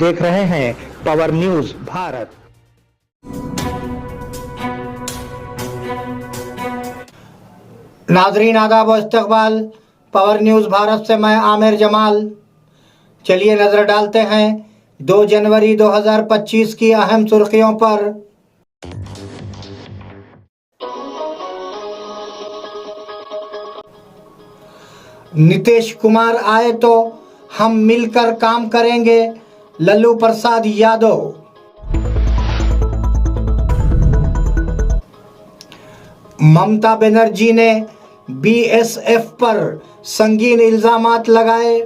देख रहे हैं पावर न्यूज भारत। नाजरीन आदाब व इस्तकबाल, पावर न्यूज़ भारत से मैं आमिर जमाल। चलिए नज़र डालते हैं 2 जनवरी 2025 की अहम सुर्खियों पर। नीतीश कुमार आए तो हम मिलकर काम करेंगे, लल्लू प्रसाद यादव। ममता बनर्जी ने बीएसएफ पर संगीन इल्जामात लगाए।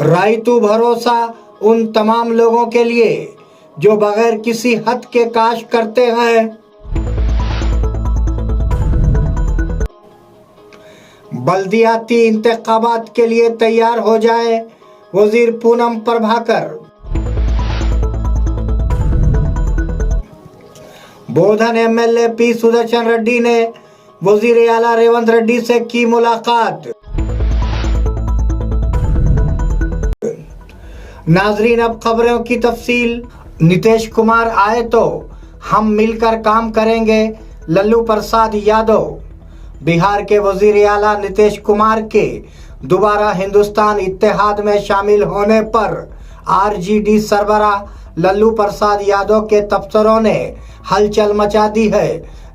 रायतू भरोसा उन तमाम लोगों के लिए जो बगैर किसी हद के काश करते हैं। बल्दियाती इंतखाबात के लिए तैयार हो जाए, वजीर पूनम प्रभाकर। बोधन एमएलए पी सुदर्शन रेड्डी ने वजीर आला रेवंत रेड्डी से की मुलाकात। नाजरीन अब खबरों की तफसील। नीतीश कुमार आए तो हम मिलकर काम करेंगे, लल्लू प्रसाद यादव। बिहार के वजीर आला नीतीश कुमार के दोबारा हिंदुस्तान इत्तेहाद में शामिल होने पर आरजेडी सरबराह लल्लू प्रसाद यादव के तबसरों ने हलचल मचा दी है।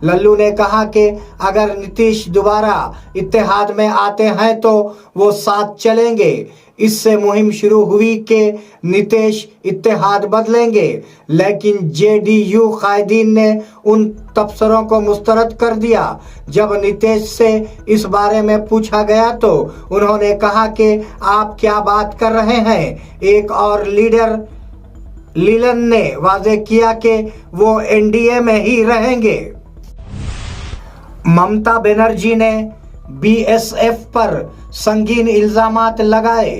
लल्लू ने कहा कि अगर नीतीश दोबारा इत्तेहाद में आते हैं तो वो साथ चलेंगे। इससे मुहिम शुरू हुई कि नीतीश इत्तेहाद बदलेंगे, लेकिन जेडीयू कायदीन ने उन तबसरों को मुस्तरद कर दिया। जब नीतीश से इस बारे में पूछा गया तो उन्होंने कहा कि आप क्या बात कर रहे हैं। एक और लीडर लीलन ने वाजे किया कि वो एनडीए में ही रहेंगे। ममता बनर्जी ने बीएसएफ पर संगीन इल्जामात लगाए।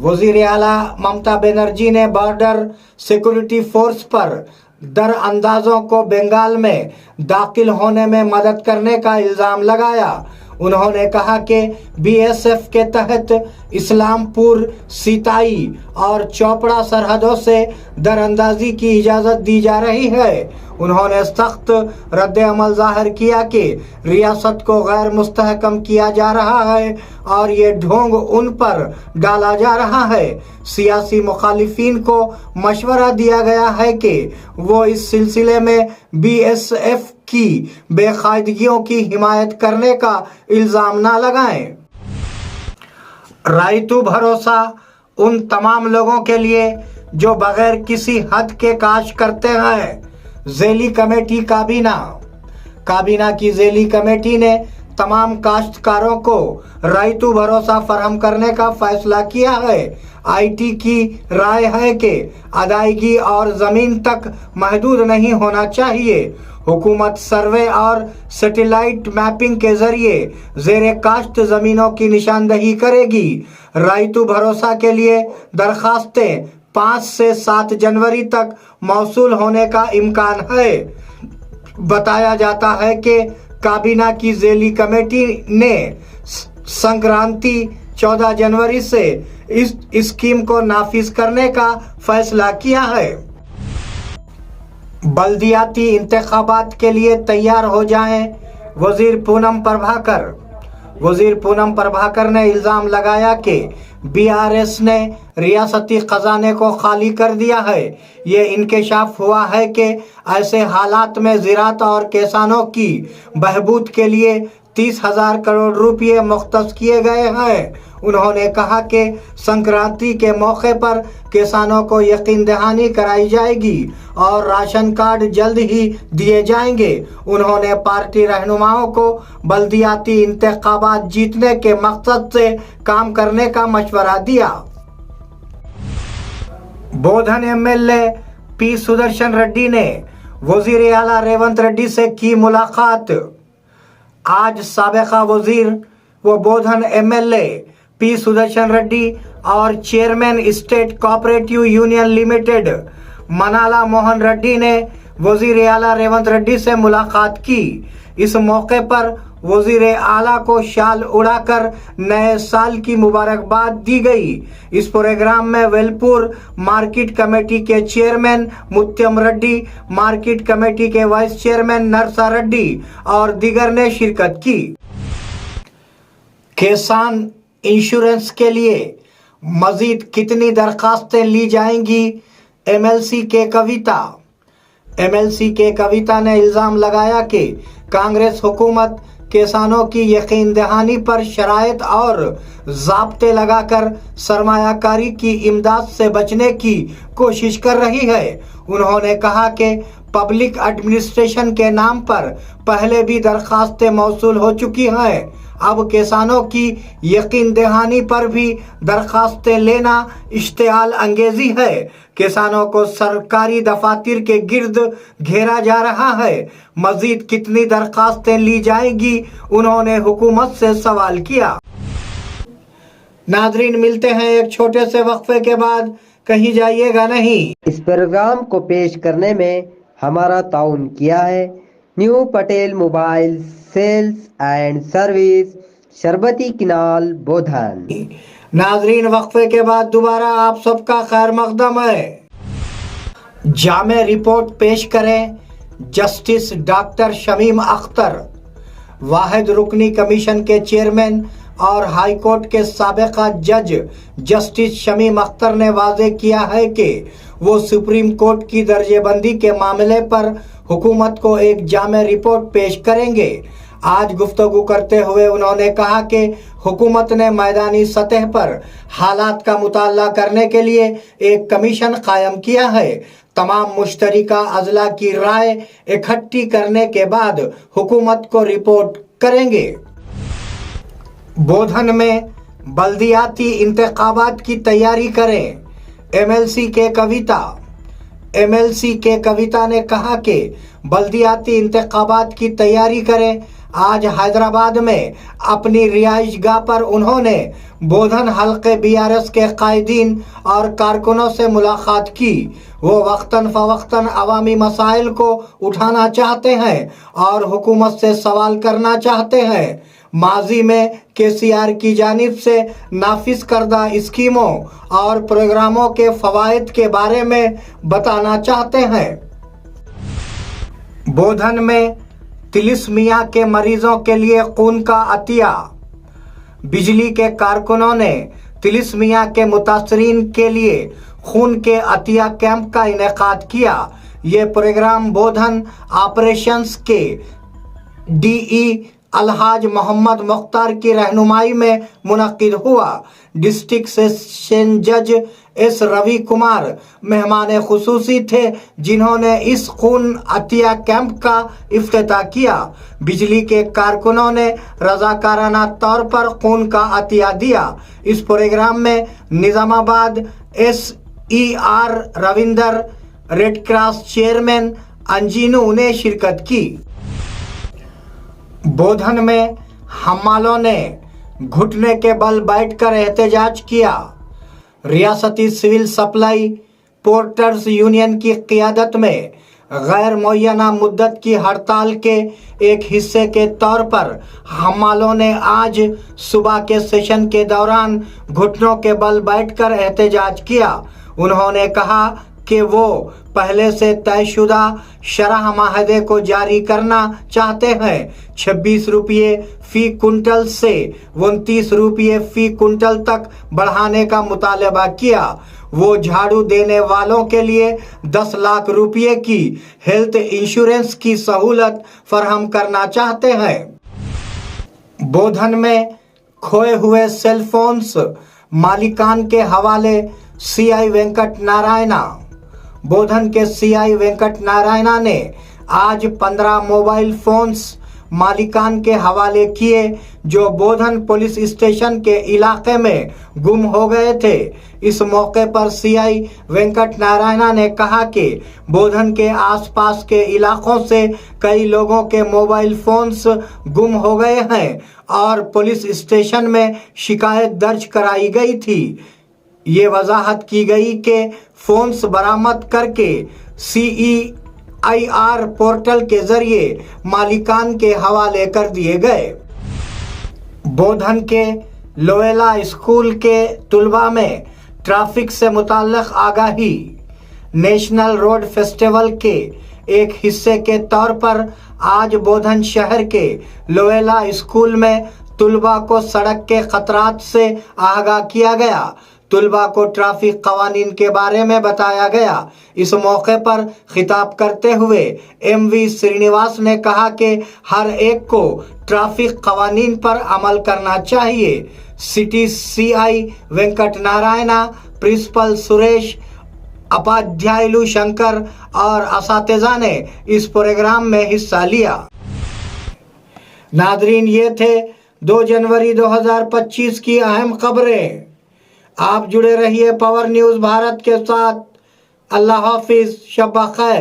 वजीर आला ममता बनर्जी ने बॉर्डर सिक्योरिटी फोर्स पर दरअंदाजों को बंगाल में दाखिल होने में मदद करने का इल्जाम लगाया। उन्होंने कहा कि बीएसएफ के तहत इस्लामपुर, सीताई और चोपड़ा सरहदों से दरअंदाजी की इजाज़त दी जा रही है। उन्होंने सख्त रद्द-ए-अमल जाहिर किया कि रियासत को गैर मुस्तहकम किया जा रहा है और ये ढोंग उन पर डाला जा रहा है। सियासी मुखालिफिन को मशवरा दिया गया है कि वो इस सिलसिले में बीएसएफ की बेकायदगियों की हिमायत करने का इल्जाम ना लगाएं। रायतू भरोसा उन तमाम लोगों के लिए जो बगैर किसी हद के काश करते हैं। ज़ैली कमेटी काबीना की ज़ैली कमेटी ने तमाम काश्तकारों को रायतू भरोसा फराहम करने का फैसला किया है। आईटी की राय है कि अदायगी और ज़मीन तक महदूद नहीं होना चाहिए। हुकूमत सर्वे और सैटेलाइट मैपिंग के जरिए ज़ेरे काश्त ज़मीनों की निशानदही करेगी। रायतू भरोसा के लिए दरखास्तें 5 से 7 जनवरी तक मौसूल होने का इम्कान है। बताया जाता है कि काबीना की ज़ैली कमेटी ने संक्रांति 14 जनवरी से इस स्कीम को नाफिज करने का फैसला किया है। बल्दियाती इंतखाबात के लिए तैयार हो जाएं, वजीर पूनम प्रभाकर ने इल्ज़ाम लगाया कि बीआरएस ने रियासती खजाने को खाली कर दिया है। ये इंकशाफ हुआ है कि ऐसे हालात में ज़राअत और किसानों की बहबूद के लिए 30,000 करोड़ रुपये मुख्तस किए गए हैं। उन्होंने कहा कि संक्रांति के मौके पर किसानों को यकीन दहानी कराई जाएगी और राशन कार्ड जल्द ही दिए जाएंगे। उन्होंने पार्टी रहनुमाओं को बल्दियाती इंतखाबात जीतने के मकसद से काम करने का मशवरा दिया। बोधन एमएलए पी सुदर्शन रेड्डी ने वजीर आला रेवंत रेड्डी से की मुलाकात। आज साबिका वजीर व बोधन एमएलए पी सुदर्शन रेड्डी और chairman state cooperative union limited मनाला मोहन रेड्डी ने वजीर आला रेवंत रेड्डी से मुलाकात की। इस मौके पर वजीर आला को शाल उड़ाकर नए साल की मुबारकबाद दी गई। इस प्रोग्राम में वेलपुर मार्केट कमेटी के चेयरमैन मुत्यम रेड्डी, मार्केट कमेटी के वाइस चेयरमैन नरसा रेड्डी और दीगर ने शिरकत की। किसान इंश्योरेंस के लिए मजीद कितनी दरखास्तें ली जाएंगी? एमएलसी के कविता ने इल्जाम लगाया कि कांग्रेस हुकूमत किसानों की यकीन दहानी पर शराइत और ज़ाब्ते लगाकर सरमायाकारी की इमदाद से बचने की कोशिश कर रही है। उन्होंने कहा कि पब्लिक एडमिनिस्ट्रेशन के नाम पर पहले भी दरखास्तें मौसूल हो चुकी हैं, अब किसानों की यकीन दहानी पर भी दरखास्तें लेना इश्तियाल अंगेजी है। किसानों को सरकारी दफातर के गिर्द घेरा जा रहा है। मजीद कितनी दरखास्तें ली जाएंगी? उन्होंने हुकूमत से सवाल किया। नाजरीन, मिलते हैं एक छोटे से वक्फे के बाद, कहीं जाइएगा नहीं। इस प्रोग्राम को पेश करने में हमारा ताउन किया है new Patel mobile sales and service, शरबती किनाल, बोधन। नाजरीन, वक्फे के बाद दोबारा आप सबका खैर मकदम है। जामे रिपोर्ट पेश करें जस्टिस डॉक्टर शमीम अख्तर। वाहिद रुकनी कमीशन के चेयरमैन और हाई कोर्ट के साबिका जज जस्टिस शमीम अख्तर ने वाजे किया है कि वो सुप्रीम कोर्ट की दर्जेबंदी के मामले पर हुकूमत को एक जामे रिपोर्ट पेश करेंगे। आज गुफ्तगू करते हुए उन्होंने कहा कि हुकूमत ने मैदानी सतह पर हालात का मुताला करने के लिए एक कमीशन कायम किया है। तमाम मुश्तरिका अजला की राय इकट्ठी करने के बाद हुकूमत को रिपोर्ट करेंगे। बोधन में बल्दियाती इंतखाबात की तैयारी करें, एमएलसी के कविता ने कहा कि बल्दियाती इंतखाबात की तैयारी करें। आज हैदराबाद में अपनी रिहाइशगाह पर उन्होंने बोधन हल्के बीआरएस के कायदीन और कारकुनों से मुलाकात की। वो वक्तन फवक्तन अवामी मसाइल को उठाना चाहते हैं और हुकूमत से सवाल करना चाहते हैं। माजी में केसीआर की जानिब से नाफिज करदा स्कीमों और प्रोग्रामों के फवायद के बारे में बताना चाहते हैं। बोधन में तिलिस्मिया के मरीजों के लिए खून का अतिया। बिजली के कारकुनों ने तिलिस्मिया के मुतासरीन के लिए खून के अतिया कैंप का इनेकाद किया। ये प्रोग्राम बोधन ऑपरेशंस के डीई अलहाज मोहम्मद मुख्तार की रहनुमाई में मुनक्किद हुआ। डिस्ट्रिक्ट सेशन जज एस रवि कुमार मेहमान खुसूसी थे, जिन्होंने इस खून अतिया कैंप का इफ्तिताह किया। बिजली के कारकुनों ने रजाकाराना तौर पर खून का अतिया दिया। इस प्रोग्राम में Nizamabad SER Ravinder, red cross chairman अंजीनू ने शिरकत की। बोधन में हमालों ने घुटने के बल बैठकर एहतजाज किया। रियासती सिविल सप्लाई पोर्टर्स यूनियन की क़ियादत में गैर मुअय्यना मुद्दत की हड़ताल के एक हिस्से के तौर पर हमालों ने आज सुबह के सेशन के दौरान घुटनों के बल बैठकर एहतजाज किया। उन्होंने कहा कि वो पहले से तयशुदा शरह माहदे को जारी करना चाहते हैं। 26 रुपये फी कुंटल से 29 रुपये फी कुंटल तक बढ़ाने का मुतालबा किया। वो झाड़ू देने वालों के लिए 10 लाख रुपये की हेल्थ इंश्योरेंस की सहूलत फराहम करना चाहते हैं। बोधन में खोए हुए सेलफोन्स मालिकान के हवाले सीआई वेंकट नारायणा। बोधन के सीआई वेंकट नारायणा ने आज 15 मोबाइल फोन्स मालिकान के हवाले किए जो बोधन पुलिस स्टेशन के इलाके में गुम हो गए थे। इस मौके पर सीआई वेंकट नारायणा ने कहा कि बोधन के आसपास के इलाकों से कई लोगों के मोबाइल फोन्स गुम हो गए हैं और पुलिस स्टेशन में शिकायत दर्ज कराई गई थी। ये वजाहत की गई कि फोन्स बरामद करके CEIR पोर्टल के जरिए मालिकान के हवाले कर दिए गए। बोधन के लोएला स्कूल के तुलबा में ट्रैफिक से मुताल्लिक आगाही। नेशनल रोड फेस्टिवल के एक हिस्से के तौर पर आज बोधन शहर के लोएला स्कूल में तुलबा को सड़क के खतरात से आगाह किया गया। तुलबा को ट्रैफिक कवानीन के बारे में बताया गया। इस मौके पर खिताब करते हुए एमवी श्रीनिवास ने कहा कि हर एक को ट्रैफिक कवानीन पर अमल करना चाहिए। City CI Venkat Narayana, principal Suresh, Upadhyay Shankar और असातिज़ा ने इस प्रोग्राम में हिस्सा लिया। नादरीन, ये थे 2 जनवरी 2025 की अहम खबरें। आप जुड़े रहिए पावर न्यूज़ भारत के साथ। अल्लाह हाफिज, शब खैर।